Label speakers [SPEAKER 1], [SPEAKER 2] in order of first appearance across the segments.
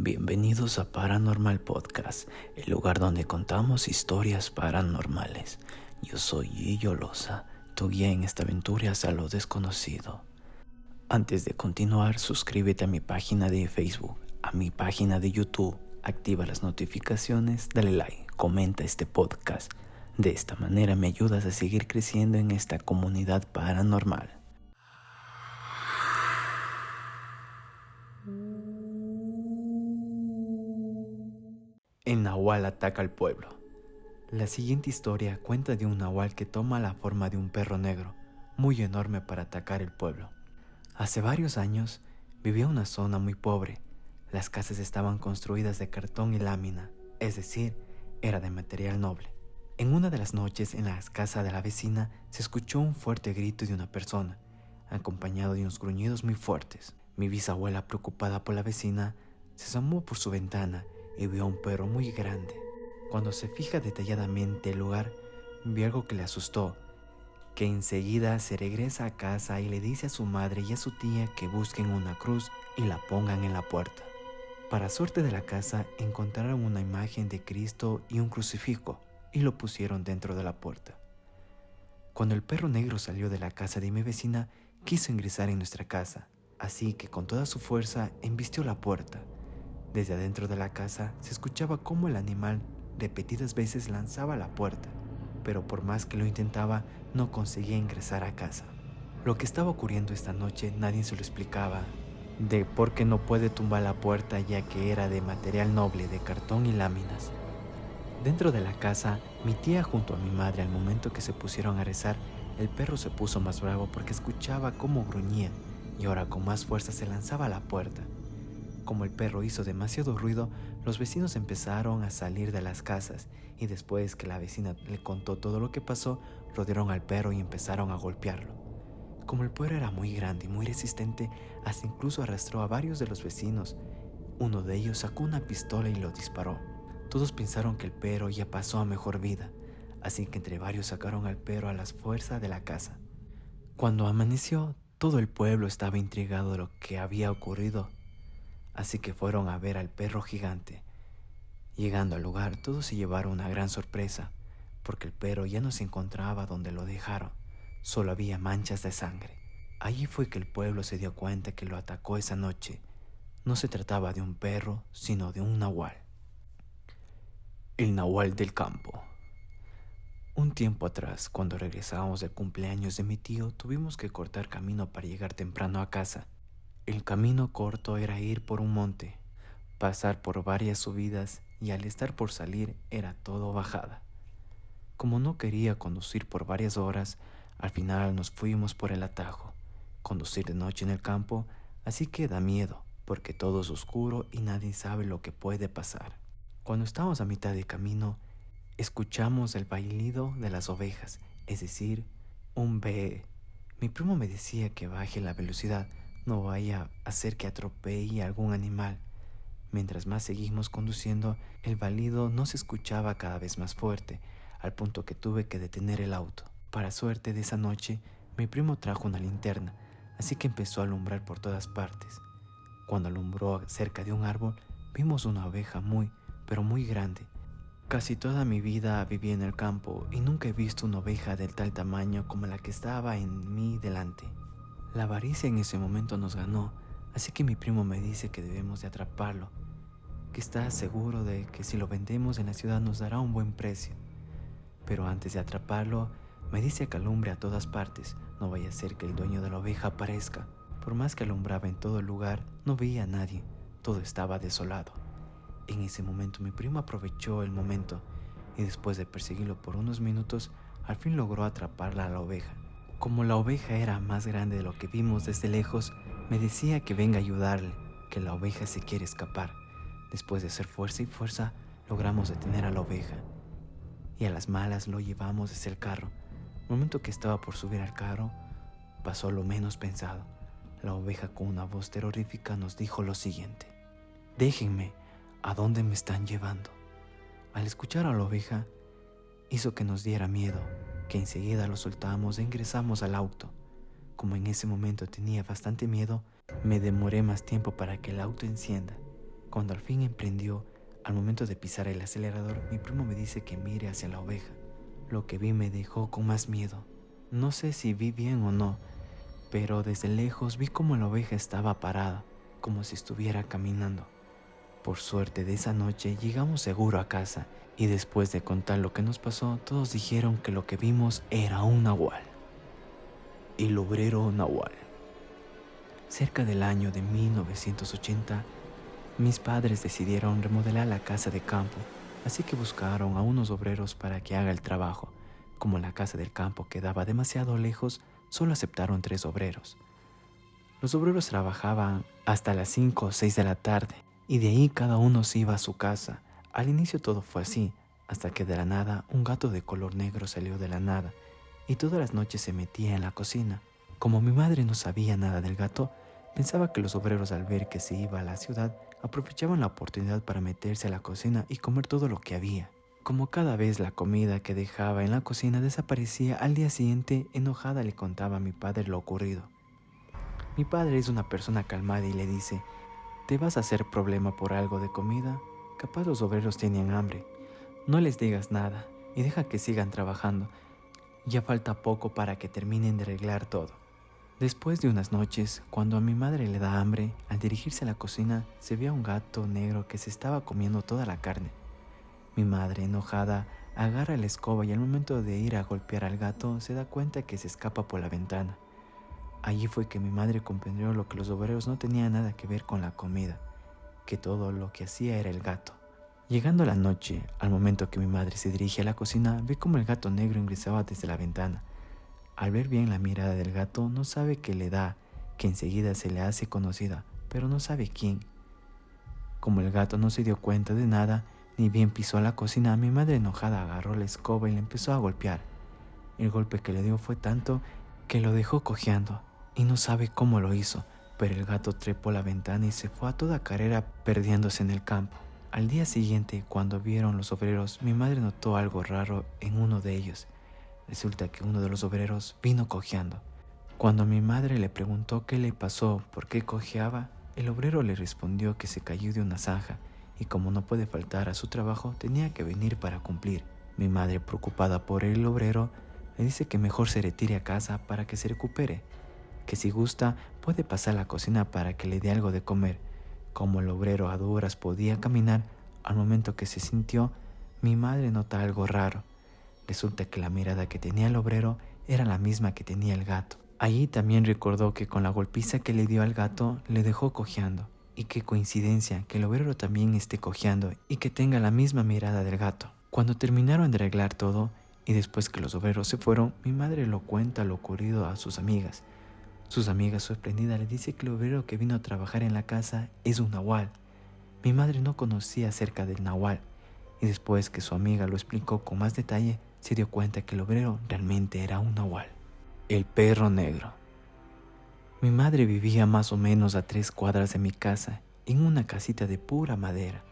[SPEAKER 1] Bienvenidos a Paranormal Podcast, el lugar donde contamos historias paranormales. Yo soy Gillo Loza, tu guía en esta aventura hacia lo desconocido. Antes de continuar, suscríbete a mi página de Facebook, a mi página de YouTube, activa las notificaciones, dale like, comenta este podcast. De esta manera me ayudas a seguir creciendo en esta comunidad paranormal. El nahual ataca al pueblo. La siguiente historia cuenta de un nahual que toma la forma de un perro negro, muy enorme para atacar el pueblo. Hace varios años vivía una zona muy pobre. Las casas estaban construidas de cartón y lámina, es decir, era de material noble. En una de las noches en la casa de la vecina se escuchó un fuerte grito de una persona, acompañado de unos gruñidos muy fuertes. Mi bisabuela, preocupada por la vecina, se asomó por su ventana y vio a un perro muy grande. Cuando se fija detalladamente el lugar, vio algo que le asustó, que enseguida se regresa a casa y le dice a su madre y a su tía que busquen una cruz y la pongan en la puerta. Para suerte de la casa, encontraron una imagen de Cristo y un crucifijo y lo pusieron dentro de la puerta. Cuando el perro negro salió de la casa de mi vecina, quiso ingresar en nuestra casa, así que con toda su fuerza embistió la puerta. Desde adentro de la casa se escuchaba cómo el animal repetidas veces lanzaba la puerta, pero por más que lo intentaba, no conseguía ingresar a casa. Lo que estaba ocurriendo esta noche nadie se lo explicaba, de por qué no puede tumbar la puerta ya que era de material noble, de cartón y láminas. Dentro de la casa, mi tía junto a mi madre, al momento que se pusieron a rezar, el perro se puso más bravo porque escuchaba cómo gruñía y ahora con más fuerza se lanzaba a la puerta. Como el perro hizo demasiado ruido, los vecinos empezaron a salir de las casas y después que la vecina le contó todo lo que pasó, rodearon al perro y empezaron a golpearlo. Como el perro era muy grande y muy resistente, hasta incluso arrastró a varios de los vecinos. Uno de ellos sacó una pistola y lo disparó. Todos pensaron que el perro ya pasó a mejor vida, así que entre varios sacaron al perro a las fuerzas de la casa. Cuando amaneció, todo el pueblo estaba intrigado de lo que había ocurrido. Así que fueron a ver al perro gigante. Llegando al lugar, todos se llevaron una gran sorpresa, porque el perro ya no se encontraba donde lo dejaron, solo había manchas de sangre. Allí fue que el pueblo se dio cuenta que lo atacó esa noche. No se trataba de un perro, sino de un nahual. El nahual del campo. Un tiempo atrás, cuando regresábamos del cumpleaños de mi tío, tuvimos que cortar camino para llegar temprano a casa. El camino corto era ir por un monte, pasar por varias subidas y al estar por salir era todo bajada. Como no quería conducir por varias horas, al final nos fuimos por el atajo. Conducir de noche en el campo, así que da miedo, porque todo es oscuro y nadie sabe lo que puede pasar. Cuando estábamos a mitad de camino, escuchamos el bailido de las ovejas, es decir, un bee. Mi primo me decía que baje la velocidad, no vaya a hacer que atropelle a algún animal. Mientras más seguimos conduciendo, el balido no se escuchaba cada vez más fuerte, al punto que tuve que detener el auto. Para suerte de esa noche, mi primo trajo una linterna, así que empezó a alumbrar por todas partes. Cuando alumbró cerca de un árbol, vimos una oveja muy, pero muy grande. Casi toda mi vida viví en el campo y nunca he visto una oveja de tal tamaño como la que estaba en mí delante. La avaricia en ese momento nos ganó, así que mi primo me dice que debemos de atraparlo, que está seguro de que si lo vendemos en la ciudad nos dará un buen precio. Pero antes de atraparlo, me dice que alumbre a todas partes, no vaya a ser que el dueño de la oveja aparezca. Por más que alumbraba en todo el lugar, no veía a nadie, todo estaba desolado. En ese momento mi primo aprovechó el momento y después de perseguirlo por unos minutos, al fin logró atraparla a la oveja. Como la oveja era más grande de lo que vimos desde lejos, me decía que venga a ayudarle, que la oveja se quiere escapar. Después de hacer fuerza y fuerza, logramos detener a la oveja. Y a las malas lo llevamos desde el carro. El momento que estaba por subir al carro, pasó lo menos pensado. La oveja con una voz terrorífica nos dijo lo siguiente: «Déjenme, ¿a dónde me están llevando?». Al escuchar a la oveja, hizo que nos diera miedo, que enseguida lo soltamos e ingresamos al auto. Como en ese momento tenía bastante miedo, me demoré más tiempo para que el auto encienda. Cuando al fin emprendió, al momento de pisar el acelerador, mi primo me dice que mire hacia la oveja. Lo que vi me dejó con más miedo. No sé si vi bien o no, pero desde lejos vi como la oveja estaba parada, como si estuviera caminando. Por suerte de esa noche llegamos seguro a casa y después de contar lo que nos pasó, todos dijeron que lo que vimos era un nahual. El obrero nahual. Cerca del año de 1980, mis padres decidieron remodelar la casa de campo, así que buscaron a unos obreros para que haga el trabajo. Como la casa del campo quedaba demasiado lejos, solo aceptaron 3 obreros. Los obreros trabajaban hasta las 5 o 6 de la tarde y de ahí cada uno se iba a su casa. Al inicio todo fue así, hasta que de la nada un gato de color negro salió de la nada y todas las noches se metía en la cocina. Como mi madre no sabía nada del gato, pensaba que los obreros al ver que se iba a la ciudad aprovechaban la oportunidad para meterse a la cocina y comer todo lo que había. Como cada vez la comida que dejaba en la cocina desaparecía, al día siguiente, enojada le contaba a mi padre lo ocurrido. Mi padre es una persona calmada y le dice: ¿te vas a hacer problema por algo de comida? Capaz los obreros tienen hambre. No les digas nada y deja que sigan trabajando. Ya falta poco para que terminen de arreglar todo. Después de unas noches, cuando a mi madre le da hambre, al dirigirse a la cocina, se ve a un gato negro que se estaba comiendo toda la carne. Mi madre, enojada, agarra la escoba y al momento de ir a golpear al gato, se da cuenta que se escapa por la ventana. Allí fue que mi madre comprendió lo que los obreros no tenían nada que ver con la comida, que todo lo que hacía era el gato. Llegando la noche, al momento que mi madre se dirige a la cocina, ve como el gato negro ingresaba desde la ventana. Al ver bien la mirada del gato, no sabe qué le da, que enseguida se le hace conocida, pero no sabe quién. Como el gato no se dio cuenta de nada, ni bien pisó la cocina, mi madre enojada agarró la escoba y le empezó a golpear. El golpe que le dio fue tanto que lo dejó cojeando, y no sabe cómo lo hizo, pero el gato trepó la ventana y se fue a toda carrera perdiéndose en el campo. Al día siguiente, cuando vieron los obreros, mi madre notó algo raro en uno de ellos. Resulta que uno de los obreros vino cojeando. Cuando mi madre le preguntó qué le pasó, por qué cojeaba, el obrero le respondió que se cayó de una zanja y como no puede faltar a su trabajo, tenía que venir para cumplir. Mi madre, preocupada por el obrero, le dice que mejor se retire a casa para que se recupere, que si gusta puede pasar a la cocina para que le dé algo de comer. Como el obrero a duras podía caminar, al momento que se sintió, mi madre nota algo raro. Resulta que la mirada que tenía el obrero era la misma que tenía el gato. Allí también recordó que con la golpiza que le dio al gato le dejó cojeando. Y qué coincidencia que el obrero también esté cojeando y que tenga la misma mirada del gato. Cuando terminaron de arreglar todo y después que los obreros se fueron, mi madre lo cuenta lo ocurrido a sus amigas. Sus amigas sorprendidas le dicen que el obrero que vino a trabajar en la casa es un nahual. Mi madre no conocía acerca del nahual y después que su amiga lo explicó con más detalle, se dio cuenta que el obrero realmente era un nahual. El perro negro. Mi madre vivía más o menos a 3 cuadras de mi casa, en una casita de pura madera.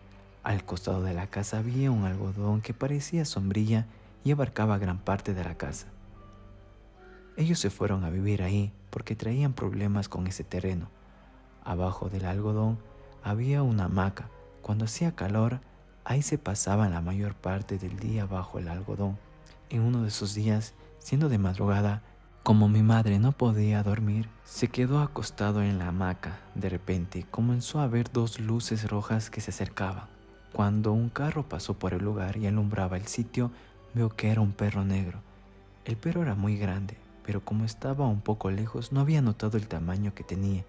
[SPEAKER 1] Al costado de la casa había un algodón que parecía sombrilla y abarcaba gran parte de la casa. Ellos se fueron a vivir ahí porque traían problemas con ese terreno. Abajo del algodón había una hamaca. Cuando hacía calor, ahí se pasaban la mayor parte del día bajo el algodón. En uno de esos días, siendo de madrugada, como mi madre no podía dormir, se quedó acostado en la hamaca. De repente comenzó a ver 2 luces rojas que se acercaban. Cuando un carro pasó por el lugar y alumbraba el sitio, vio que era un perro negro. El perro era muy grande, pero como estaba un poco lejos, no había notado el tamaño que tenía,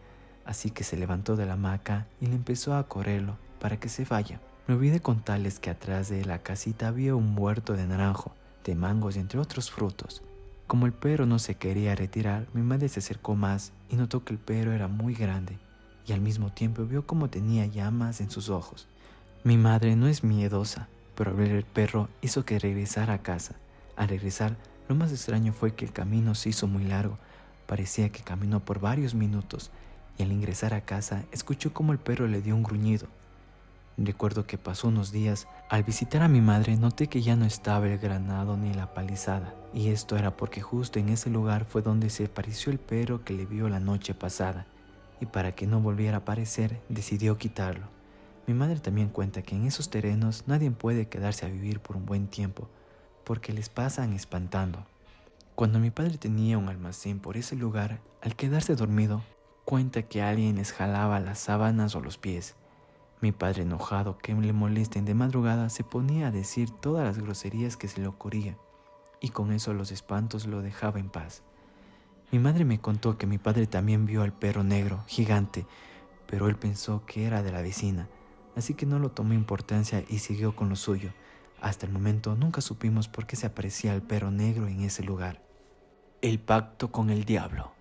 [SPEAKER 1] así que se levantó de la hamaca y le empezó a correrlo para que se vaya. Me olvidé contarles que atrás de la casita había un huerto de naranjo, de mangos y entre otros frutos. Como el perro no se quería retirar, mi madre se acercó más y notó que el perro era muy grande y al mismo tiempo vio cómo tenía llamas en sus ojos. Mi madre no es miedosa, pero al ver el perro hizo que regresara a casa. Al regresar, lo más extraño fue que el camino se hizo muy largo. Parecía que caminó por varios minutos y al ingresar a casa escuchó cómo el perro le dio un gruñido. Recuerdo que pasó unos días, al visitar a mi madre noté que ya no estaba el granado ni la palizada, y esto era porque justo en ese lugar fue donde se apareció el perro que le vio la noche pasada, y para que no volviera a aparecer decidió quitarlo. Mi madre también cuenta que en esos terrenos nadie puede quedarse a vivir por un buen tiempo, porque les pasan espantando. Cuando mi padre tenía un almacén por ese lugar, al quedarse dormido, cuenta que alguien les jalaba las sábanas o los pies. Mi padre, enojado que le molesten de madrugada, se ponía a decir todas las groserías que se le ocurría, y con eso los espantos lo dejaba en paz. Mi madre me contó que mi padre también vio al perro negro, gigante, pero él pensó que era de la vecina, así que no lo tomó importancia y siguió con lo suyo. Hasta el momento nunca supimos por qué se aparecía el perro negro en ese lugar. El pacto con el diablo.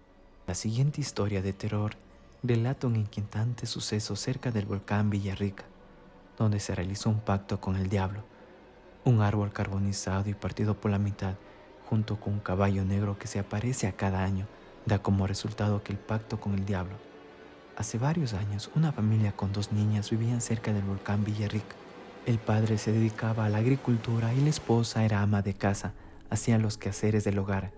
[SPEAKER 1] La siguiente historia de terror relata un inquietante suceso cerca del volcán Villarrica, donde se realizó un pacto con el diablo. Un árbol carbonizado y partido por la mitad, junto con un caballo negro que se aparece a cada año, da como resultado que el pacto con el diablo. Hace varios años, una familia con 2 niñas vivían cerca del volcán Villarrica. El padre se dedicaba a la agricultura y la esposa era ama de casa, hacía los quehaceres del hogar.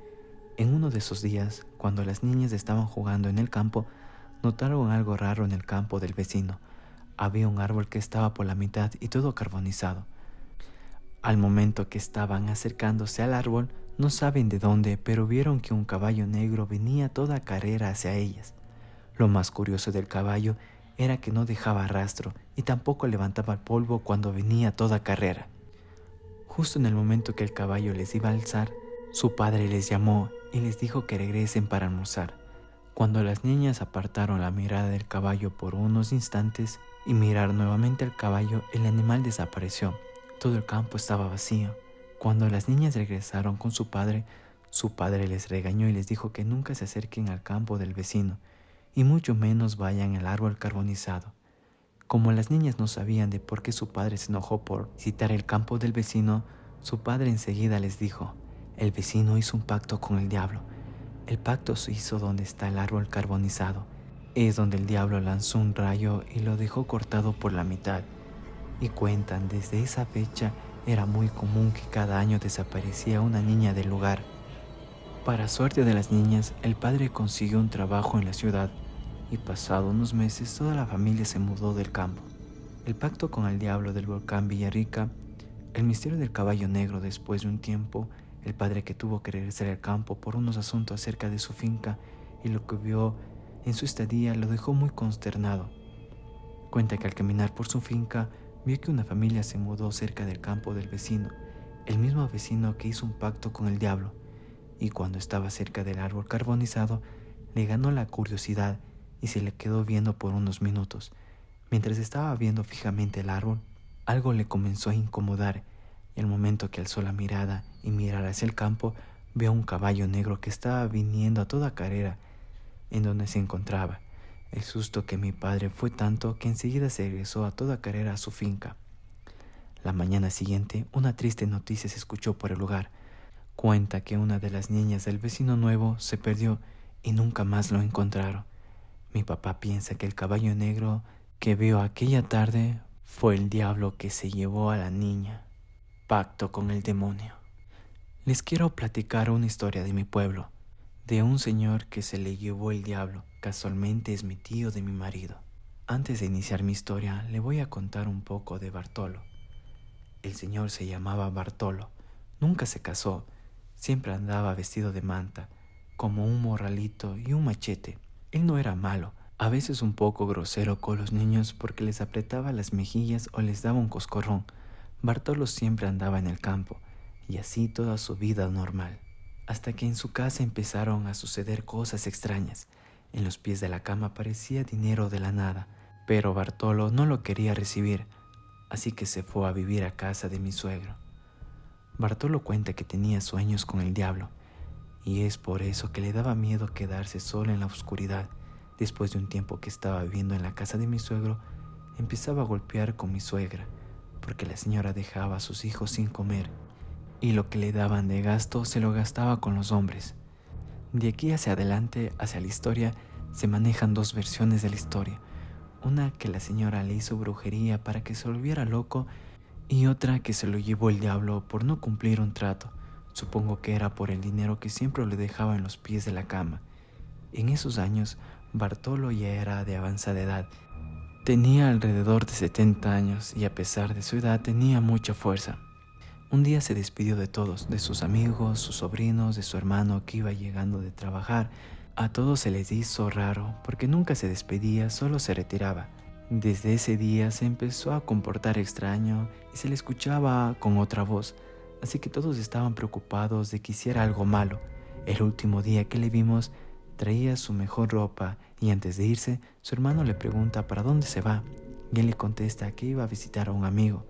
[SPEAKER 1] En uno de esos días, cuando las niñas estaban jugando en el campo, notaron algo raro en el campo del vecino. Había un árbol que estaba por la mitad y todo carbonizado. Al momento que estaban acercándose al árbol, no saben de dónde, pero vieron que un caballo negro venía a toda carrera hacia ellas. Lo más curioso del caballo era que no dejaba rastro y tampoco levantaba el polvo cuando venía a toda carrera. Justo en el momento que el caballo les iba a alzar, su padre les llamó y les dijo que regresen para almorzar. Cuando las niñas apartaron la mirada del caballo por unos instantes y miraron nuevamente al caballo, el animal desapareció. Todo el campo estaba vacío. Cuando las niñas regresaron con su padre les regañó y les dijo que nunca se acerquen al campo del vecino, y mucho menos vayan al árbol carbonizado. Como las niñas no sabían de por qué su padre se enojó por visitar el campo del vecino, su padre enseguida les dijo: el vecino hizo un pacto con el diablo. El pacto se hizo donde está el árbol carbonizado. Es donde el diablo lanzó un rayo y lo dejó cortado por la mitad. Y cuentan, desde esa fecha era muy común que cada año desaparecía una niña del lugar. Para suerte de las niñas, el padre consiguió un trabajo en la ciudad y pasado unos meses toda la familia se mudó del campo. El pacto con el diablo del volcán Villarrica, el misterio del caballo negro. Después de un tiempo, el padre, que tuvo que regresar al campo por unos asuntos acerca de su finca, y lo que vio en su estadía lo dejó muy consternado. Cuenta que al caminar por su finca vio que una familia se mudó cerca del campo del vecino, el mismo vecino que hizo un pacto con el diablo, y cuando estaba cerca del árbol carbonizado le ganó la curiosidad y se le quedó viendo por unos minutos. Mientras estaba viendo fijamente el árbol, algo le comenzó a incomodar, y al momento que alzó la mirada y mirar hacia el campo, vio un caballo negro que estaba viniendo a toda carrera en donde se encontraba. El susto que mi padre fue tanto que enseguida se regresó a toda carrera a su finca. La mañana siguiente, una triste noticia se escuchó por el lugar. Cuenta que una de las niñas del vecino nuevo se perdió y nunca más lo encontraron. Mi papá piensa que el caballo negro que vio aquella tarde fue el diablo que se llevó a la niña. Pacto con el demonio. Les quiero platicar una historia de mi pueblo, de un señor que se le llevó el diablo. Casualmente es mi tío de mi marido. Antes de iniciar mi historia, le voy a contar un poco de Bartolo. El señor se llamaba Bartolo. Nunca se casó. Siempre andaba vestido de manta, como un morralito y un machete. Él no era malo, a veces un poco grosero con los niños porque les apretaba las mejillas o les daba un coscorrón. Bartolo siempre andaba en el campo, y así toda su vida normal, hasta que en su casa empezaron a suceder cosas extrañas. En los pies de la cama aparecía dinero de la nada, pero Bartolo no lo quería recibir, así que se fue a vivir a casa de mi suegro. Bartolo cuenta que tenía sueños con el diablo, y es por eso que le daba miedo quedarse solo en la oscuridad. Después de un tiempo que estaba viviendo en la casa de mi suegro, empezaba a golpear con mi suegra, porque la señora dejaba a sus hijos sin comer, y lo que le daban de gasto se lo gastaba con los hombres. De aquí hacia adelante, hacia la historia, se manejan 2 versiones de la historia. Una que la señora le hizo brujería para que se volviera loco, y otra que se lo llevó el diablo por no cumplir un trato. Supongo que era por el dinero que siempre le dejaba en los pies de la cama. En esos años, Bartolo ya era de avanzada edad, Tenía alrededor de 70 años y a pesar de su edad tenía mucha fuerza. Un día se despidió de todos, de sus amigos, sus sobrinos, de su hermano que iba llegando de trabajar. A todos se les hizo raro porque nunca se despedía, solo se retiraba. Desde ese día se empezó a comportar extraño y se le escuchaba con otra voz, así que todos estaban preocupados de que hiciera algo malo. El último día que le vimos, traía su mejor ropa y antes de irse, su hermano le pregunta para dónde se va y él le contesta que iba a visitar a un amigo.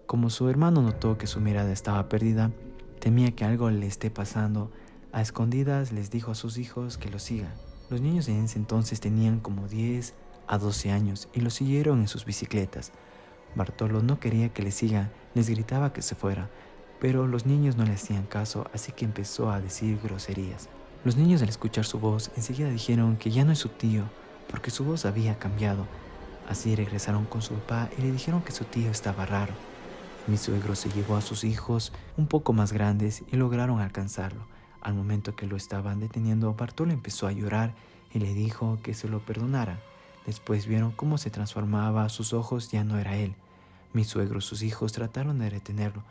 [SPEAKER 1] Como su hermano notó que su mirada estaba perdida, temía que algo le esté pasando, a escondidas les dijo a sus hijos que lo sigan. Los niños en ese entonces tenían como 10 a 12 años y lo siguieron en sus bicicletas. Bartolo no quería que le siga, les gritaba que se fuera, pero los niños no le hacían caso, así que empezó a decir groserías. Los niños al escuchar su voz enseguida dijeron que ya no es su tío, porque su voz había cambiado. Así regresaron con su papá y le dijeron que su tío estaba raro. Mi suegro se llevó a sus hijos un poco más grandes y lograron alcanzarlo. Al momento que lo estaban deteniendo, Bartolo empezó a llorar y le dijo que se lo perdonara. Después vieron cómo se transformaba, sus ojos ya no era él. Mi suegro y sus hijos trataron de retenerlo,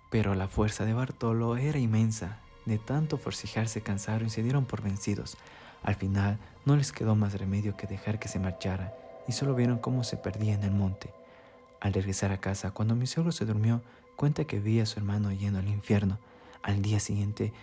[SPEAKER 1] pero la fuerza de Bartolo era inmensa. De tanto forcejear se cansaron y se dieron por vencidos. Al final no les quedó más remedio que dejar que se marchara y solo vieron cómo se perdía en el monte. Al regresar a casa, cuando mi suegro se durmió, cuenta que vi a su hermano yendo al infierno. Al día siguiente,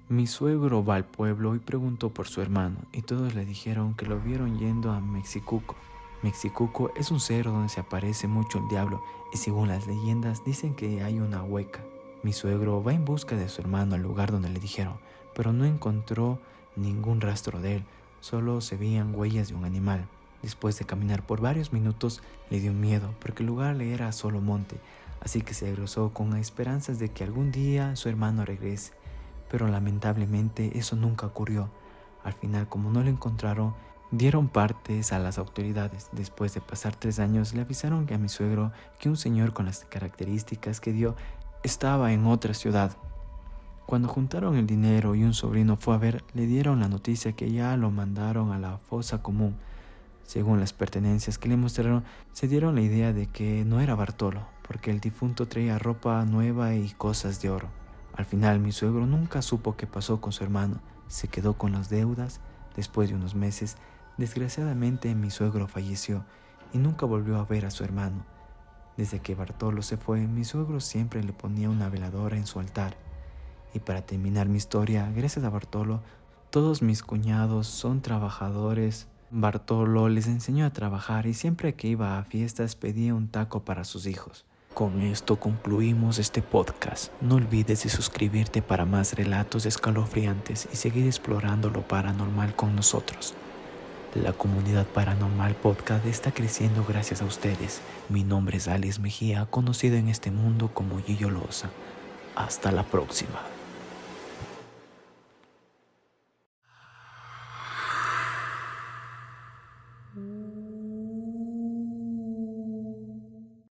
[SPEAKER 1] mi suegro va al pueblo y preguntó por su hermano, y todos le dijeron que lo vieron yendo a Mexicuco. Mexicuco es un cerro donde se aparece mucho el diablo, y según las leyendas dicen que hay una hueca. Mi suegro va en busca de su hermano al lugar donde le dijeron, pero no encontró ningún rastro de él, solo se veían huellas de un animal. Después de caminar por varios minutos, le dio miedo porque el lugar le era solo monte, así que se regresó con esperanzas de que algún día su hermano regrese. Pero lamentablemente eso nunca ocurrió. Al final, como no lo encontraron, dieron partes a las autoridades. Después de pasar 3 años, le avisaron a mi suegro que un señor con las características que dio estaba en otra ciudad. Cuando juntaron el dinero y un sobrino fue a ver, le dieron la noticia que ya lo mandaron a la fosa común. Según las pertenencias que le mostraron, se dieron la idea de que no era Bartolo, porque el difunto traía ropa nueva y cosas de oro. Al final, mi suegro nunca supo qué pasó con su hermano, se quedó con las deudas. Después de unos meses, desgraciadamente mi suegro falleció y nunca volvió a ver a su hermano. Desde que Bartolo se fue, mi suegro siempre le ponía una veladora en su altar. Y para terminar mi historia, gracias a Bartolo, todos mis cuñados son trabajadores. Bartolo les enseñó a trabajar y siempre que iba a fiestas pedía un taco para sus hijos. Con esto concluimos este podcast. No olvides de suscribirte para más relatos escalofriantes y seguir explorando lo paranormal con nosotros. La comunidad paranormal podcast está creciendo gracias a ustedes. Mi nombre es Alex Mejía, conocido en este mundo como Gillo Loza. Hasta la próxima.